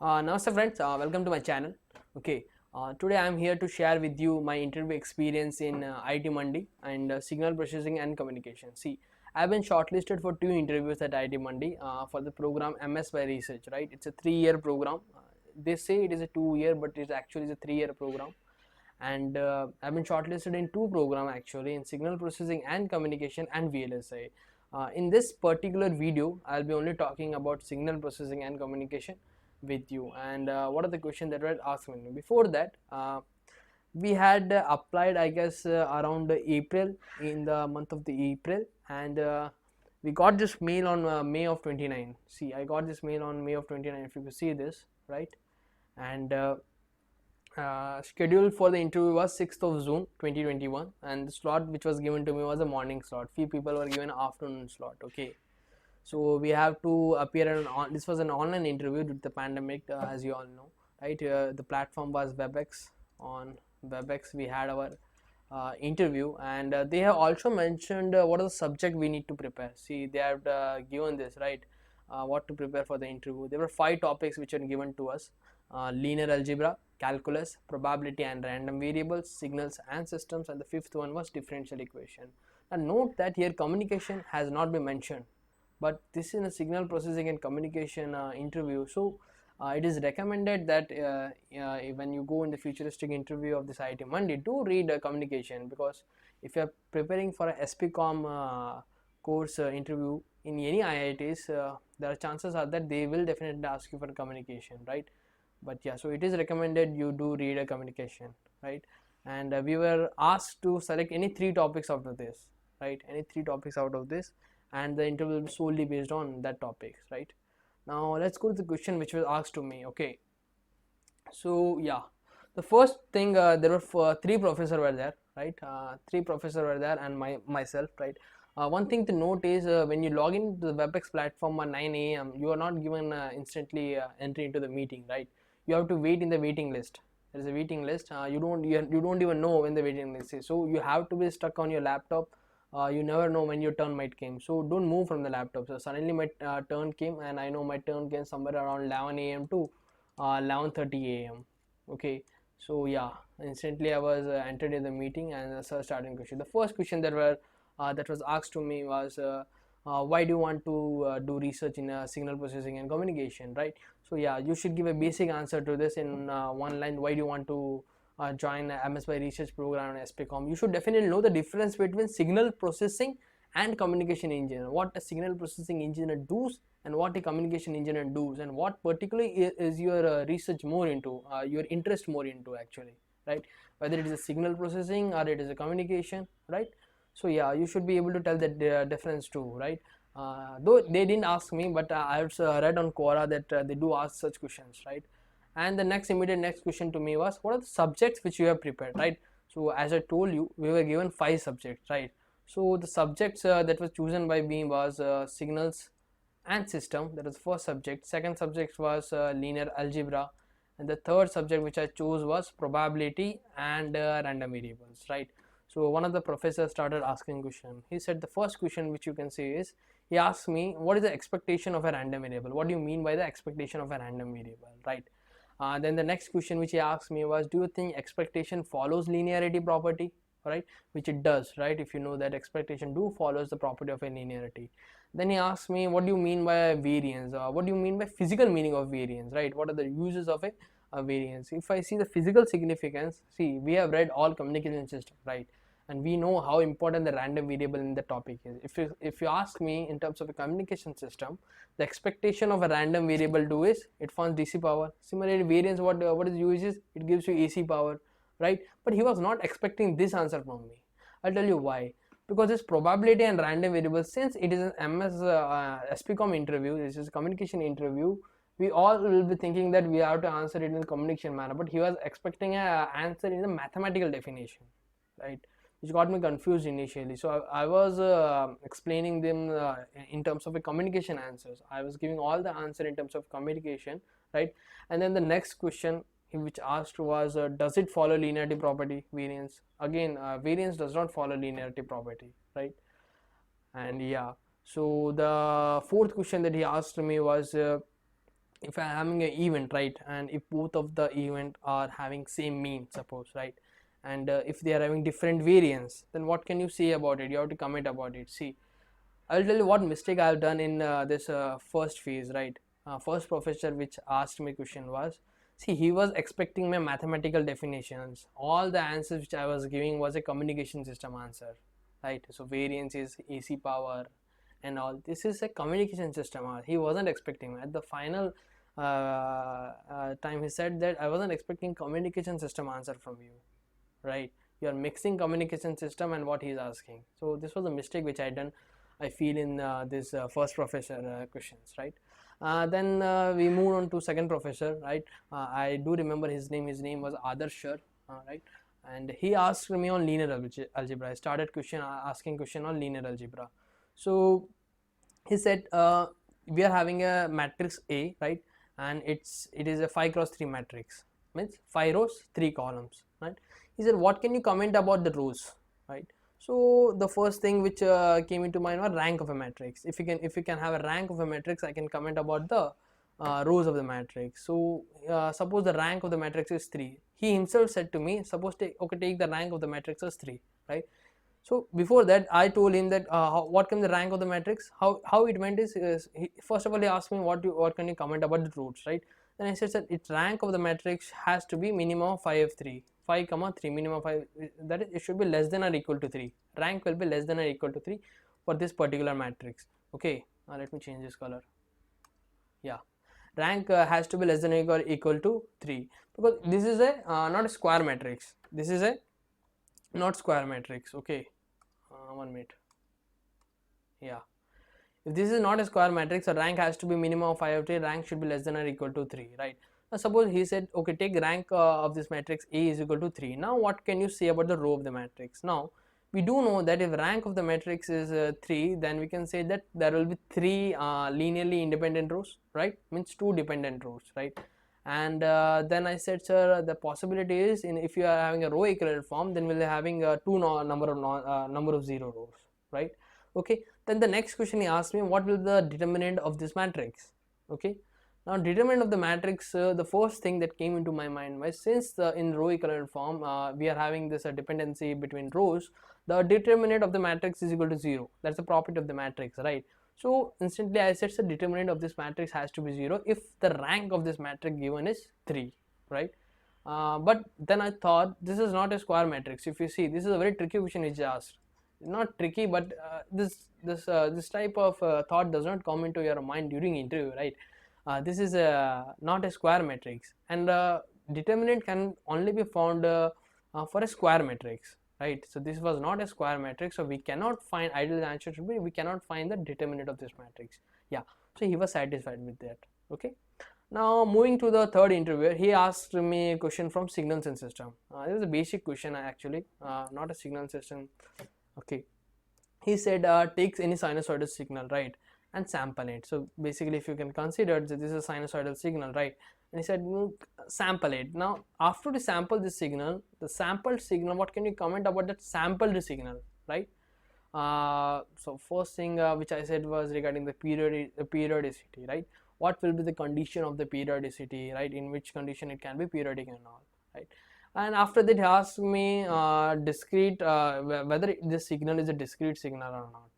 Namaste friends, welcome to my channel. Okay, today I am here to share with you my interview experience in IIT Mandi and signal processing and communication. See, I have been shortlisted for 2 interviews at IIT Mandi for the program MS-by research. Right, it's a 3-year program. They say it is a 2-year, but it actually is a 3-year program. And I've been shortlisted in 2 programs actually, in signal processing and communication and VLSI. In this particular video, I'll be only talking about signal processing and communication with you. And what are the questions that were asked me? Before that, we had applied, I guess, around April, in the month of the April, and we got this mail on May of 29. See, I got this mail on May of 29. If you could see this, right? And schedule for the interview was 6th of June 2021, and the slot which was given to me was a morning slot. Few people were given afternoon slot. Okay, so we have to appear this was an online interview due to the pandemic, as you all know, right? The platform was WebEx. On WebEx we had our interview, and they have also mentioned what are the subject we need to prepare. See, they have given this, right? What to prepare for the interview. There were 5 topics which are given to us: linear algebra, calculus, probability and random variables, signals and systems, and the 5th one was differential equation. And note that here communication has not been mentioned, but this is a signal processing and communication interview. So it is recommended that when you go in the futuristic interview of this IIT Mandi, do read communication, because if you are preparing for a SPCOM course interview in any IITs, there are chances are that they will definitely ask you for communication, right? But yeah, so it is recommended you do read a communication, right? And we were asked to select any 3 topics out of this, right? Any 3 topics out of this, and the interview will be solely based on that topics, right? Now let's go to the question which was asked to me. Okay, so yeah, the first thing, there were 3 professors were there, right? 3 professors were there, and myself, right? One thing to note is when you log into the WebEx platform at 9 a.m., you are not given instantly entry into the meeting, right? You have to wait in the waiting list. There is a waiting list. You don't even know when the waiting list is, so you have to be stuck on your laptop. You never know when your turn might came, so don't move from the laptop. So suddenly my turn came, and I know my turn came somewhere around 11 a.m. to 11:30 a.m. Okay, so yeah, instantly I was entered in the meeting, and sir started question. The first question that was asked to me was, why do you want to do research in signal processing and communication, right? So yeah, you should give a basic answer to this in one line. Why do you want to join MS-by research program and SPCOM? You should definitely know the difference between signal processing and communication engineer, what a signal processing engineer does and what a communication engineer does, and what particularly is your research more into, your interest more into actually, right? Whether it is a signal processing or it is a communication, right? So yeah, you should be able to tell that difference too, right? Though they didn't ask me, but I have read on Quora that they do ask such questions, right? And the immediate next question to me was, what are the subjects which you have prepared, right? So as I told you, we were given 5 subjects, right? So the subjects that was chosen by me was signals and system. That was the first subject. Second subject was linear algebra, and the third subject which I chose was probability and random variables, right? So one of the professors started asking question. He said the first question which you can see is, he asked me, what is the expectation of a random variable? What do you mean by the expectation of a random variable, right? Then the next question which he asked me was, do you think expectation follows linearity property, right? Which it does, right? If you know that expectation do follows the property of a linearity. Then he asked me, what do you mean by variance? What do you mean by physical meaning of variance, right? What are the uses of a variance? If I see the physical significance, see, we have read all communication system, right? And we know how important the random variable in the topic is. If you ask me in terms of a communication system, the expectation of a random variable do is it forms DC power. Similarly, variance, what is uses, it gives you AC power, right? But he was not expecting this answer from me. I'll tell you why. Because this probability and random variable, since it is an SPCOM interview, this is a communication interview, we all will be thinking that we have to answer it in a communication manner, but he was expecting an answer in a mathematical definition, right? Which got me confused initially. So I was explaining them in terms of a communication answers. I was giving all the answer in terms of communication, right? And then the next question which asked was, does it follow linearity property, variance? Again, variance does not follow linearity property, right? And yeah, so the fourth question that he asked me was, if I'm having an event, right, and if both of the event are having same mean, suppose, right, and if they are having different variance, then what can you say about it? You have to comment about it. See, I'll tell you what mistake I've done in this first phase, right. First professor which asked me question was, see, he was expecting my mathematical definitions. All the answers which I was giving was a communication system answer, right. So variance is AC power and all. This is a communication system. He wasn't expecting. At the final time, he said that I wasn't expecting communication system answer from you, right. You are mixing communication system and what he's asking. So this was a mistake which I done, I feel, in this first professor questions, right. Then we moved on to second professor, right. I do remember his name. His name was Adarsh, right. And he asked me on linear algebra. I started asking question on linear algebra. So he said, we are having a matrix A, right, and it is a 5 cross 3 matrix, means 5 rows 3 columns, right. He said, what can you comment about the rows, right. So the first thing which came into mind was rank of a matrix. If you can have a rank of a matrix, I can comment about the rows of the matrix. So suppose the rank of the matrix is 3. He himself said to me, suppose take the rank of the matrix as 3, right. So before that, I told him that what can the rank of the matrix, how it went is first of all he asked me what can you comment about the roots, right. Then I said that its rank of the matrix has to be minimum of 5 3, 5 comma 3, minimum 5, that is, it should be less than or equal to 3. Rank will be less than or equal to 3 for this particular matrix. Okay, let me change this color. Yeah, rank has to be less than or equal to 3, because this is a not a square matrix. This is a not square matrix. Okay, 1 minute. Yeah, if this is not a square matrix, a rank has to be minimum of 5 3. Rank should be less than or equal to 3, right. Now suppose he said, okay, take rank of this matrix A is equal to 3. Now what can you say about the row of the matrix? Now we do know that if rank of the matrix is 3, then we can say that there will be 3 linearly independent rows, right, means 2 dependent rows, right. And then I said, sir, the possibility is, if you are having a row equivalent form, then we'll be having number of 0 rows, right. Okay, then the next question he asked me, what will be the determinant of this matrix? Okay, now determinant of the matrix, the first thing that came into my mind was, since in row equivalent form we are having this dependency between rows, the determinant of the matrix is equal to 0. That's the property of the matrix, right. So instantly I said the determinant of this matrix has to be 0 if the rank of this matrix given is 3, right. But then I thought, this is not a square matrix. If you see, this is a very tricky question which asked. Not tricky, but this type of thought does not come into your mind during interview, right. This is not a square matrix, and determinant can only be found for a square matrix, right. So this was not a square matrix, so we cannot find, ideal answer should be, we cannot find the determinant of this matrix. Yeah, so he was satisfied with that. Okay, now moving to the third interviewer, he asked me a question from signals and system. This is a basic question actually, not a signal system. Okay, he said takes any sinusoidal signal, right, and sample it. So basically, if you can consider that this is a sinusoidal signal, right, and he said sample it. Now after you sample this signal, the sampled signal, what can you comment about that sampled signal, right. So first thing which I said was regarding the periodicity, right. What will be the condition of the periodicity, right, in which condition it can be periodic and all, right. And after that he asked me discrete, whether this signal is a discrete signal or not.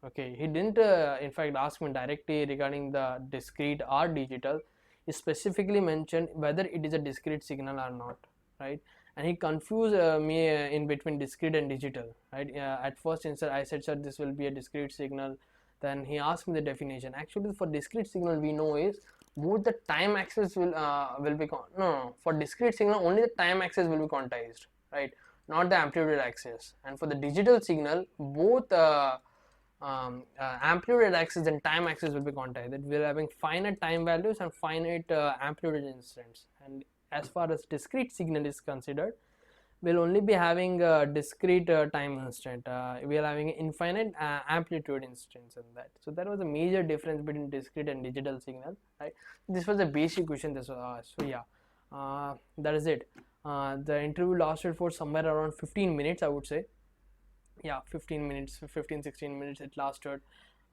Okay, he didn't in fact ask me directly regarding the discrete or digital. He specifically mentioned whether it is a discrete signal or not, right. And he confused me in between discrete and digital, right. At first instead I said, sir, this will be a discrete signal. Then he asked me the definition. Actually for discrete signal we know is both the time axis will be no, for discrete signal only the time axis will be quantized, right, not the amplitude axis. And for the digital signal, both amplitude axis and time axis will be quantized. That we are having finite time values and finite amplitude instants. And as far as discrete signal is considered, we'll only be having a discrete time instant. We are having infinite amplitude instance in that. So that was a major difference between discrete and digital signal, right. This was a basic question. This was so yeah, that is it. The interview lasted for somewhere around 15 minutes, I would say. Yeah, 15 minutes, 15-16 minutes it lasted.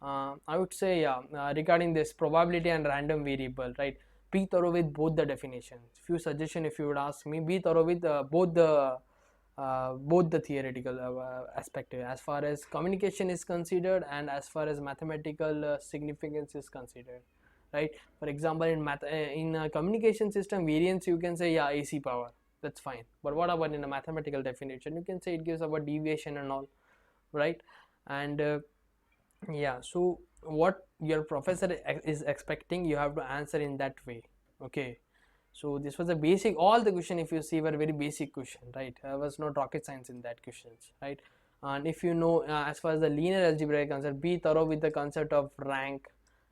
I would say, yeah, regarding this probability and random variable, right. be thorough with both the definitions. Few suggestion, if you would ask me, be thorough with both the theoretical aspect as far as communication is considered and as far as mathematical significance is considered, right? For example, in a communication system, variance you can say, yeah, AC power, that's fine. But what about in a mathematical definition? You can say it gives about deviation and all, right? And yeah, so what your professor is expecting, you have to answer in that way. Okay, so this was a basic, all the question if you see were very basic question, right? There was no rocket science in that questions, right? And if you know, as far as the linear algebra is concerned, be thorough with the concept of rank,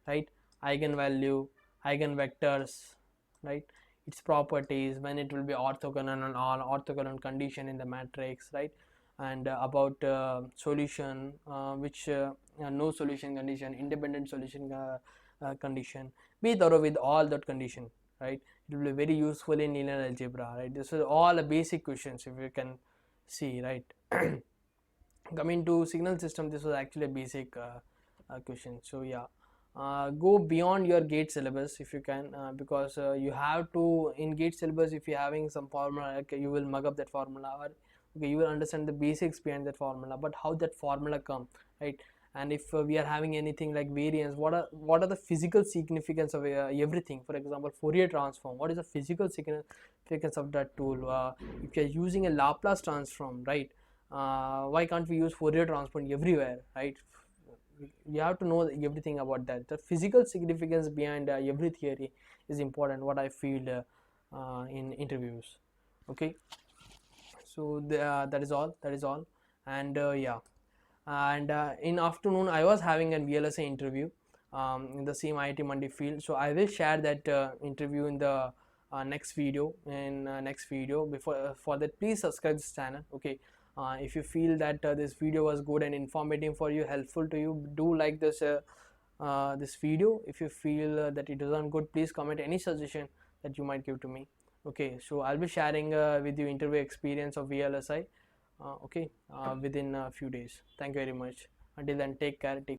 right? Eigenvalue, eigenvectors, right? Its properties, when it will be orthogonal and all orthogonal condition in the matrix, right? And about solution, which no solution condition, independent solution condition. Be thorough with all that condition, right? It will be very useful in linear algebra, right? This is all basic questions if you can see, right? Coming to signal system, this was actually a basic question. So yeah, go beyond your gate syllabus if you can, because you have to, in gate syllabus, if you're having some formula, okay, you will mug up that formula, or okay, you will understand the basics behind that formula, but how that formula come, right? And if we are having anything like variance, what are the physical significance of everything? For example, Fourier transform, what is the physical significance of that tool? If you are using a Laplace transform, right? Why can't we use Fourier transform everywhere, right? You have to know everything about that. The physical significance behind every theory is important, what I feel in interviews. Okay, so that is all. And yeah, and in afternoon I was having a VLSA interview in the same IIT Mandi field, so I will share that interview in the next video. Before for that, please subscribe this channel. Okay, if you feel that this video was good and informative for you, helpful to you, do like this this video. If you feel that it isn't good, please comment any suggestion that you might give to me. Okay, so I'll be sharing with you interview experience of VLSI, okay, within a few days. Thank you very much. Until then, take care.